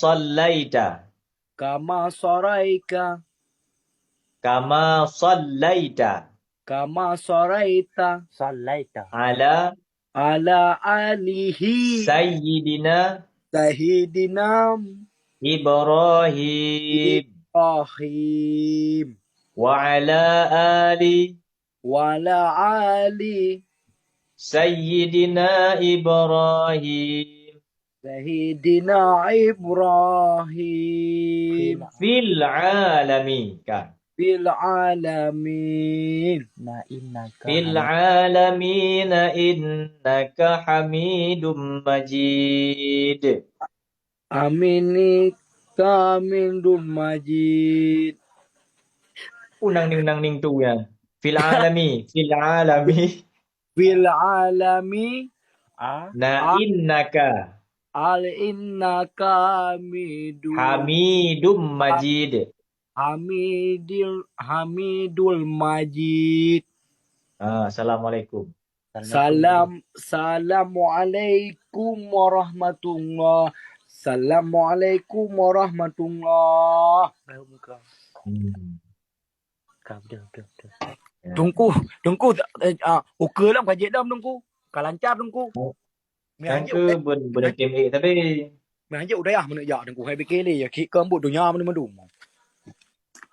sallaita. Kama soraika. Kama sallaita. Kama soraita. Sallaita. Ala Ala alihi. sayyidina Sayyidina Ibrahim. Ibrahim. Wa ala ali Wala ali. sayyidina Ibrahim. Sayyidina Ibrahim. Fil alamin. Fil alamin. Fil alamin innaka hamidum majid. Amini kamindul majid. Unang ning tu ya. Fil alami. Fil alami. Fil alami. Na innaka Al innaka hamidum majid. Hamidul majid. Assalamualaikum. Assalamualaikum warahmatullah. Assalamualaikum warahmatullah. Tungku, okey lah kaji dah tungku. Kalau lancar tungku. Yang ke benda tim tapi Mengajar udah ya mana ya tungku hai bekele ya ki kambut dunia mana mendum.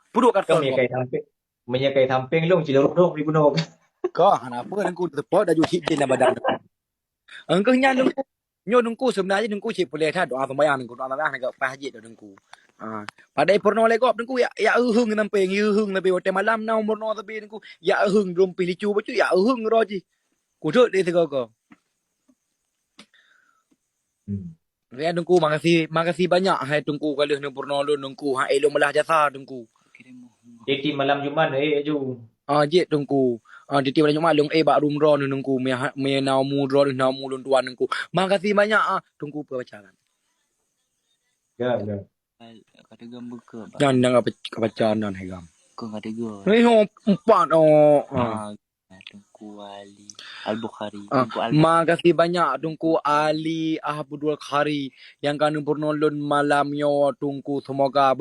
Puduk kat kau menyakai tamping long cilorok dong di gunung. Kau kenapa tungku tepat dah cuci din badan. Engkau nya tungku. Nyo tungku sebenarnya tungku cik boleh dah doa sembahyang tungku doa sembahyang dekat pas haji dah tungku. Pada purno lekop tungku ya uhung nampeng uhung tapi hotel malam na umur no tapi tungku ya uhung rom pilih cu bacu ya uhung roji. Kuduk dia tegak kau. Ya tungku makasih banyak hai tungku kalau ni purno lu tungku ha elok melah jasa tungku. Jadi malam Jumat ju. Jit tungku. Di malam Jumat long bak room ron tungku me nau mu ron nau mu lun tuan tungku. Makasih banyak tungku perbacaran. Ya. Kata gam buka. Dan apa bacaan dan hai gam. Kau kata gam. Ni empat Tungku Ali Al-Bukhari. Makasih banyak Tungku Ali Abdul Khari yang kanu bernolon malamnya Tungku semoga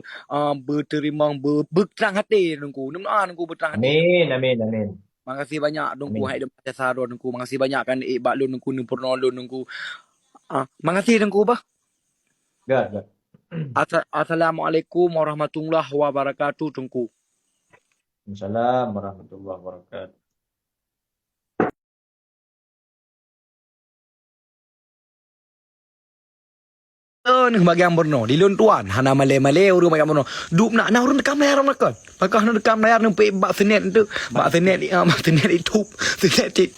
berterima berterang hati Tungku. Tungku berterang hati. Amin. Makasih banyak Tungku hai depan jasa Tungku. Makasih banyak kan baklun Tungku ni bernolon Tungku. Makasih Tungku bah. Gak. Assalamualaikum warahmatullahi wabarakatuh Tungku. Assalamualaikum warahmatullahi wabarakatuh. Ni bagian Borno di lun tuan hana male urung bagian Borno dup nak urun dekam layar nak kan pakah nak dekam layar nampak bak senet tu bak senet itu senet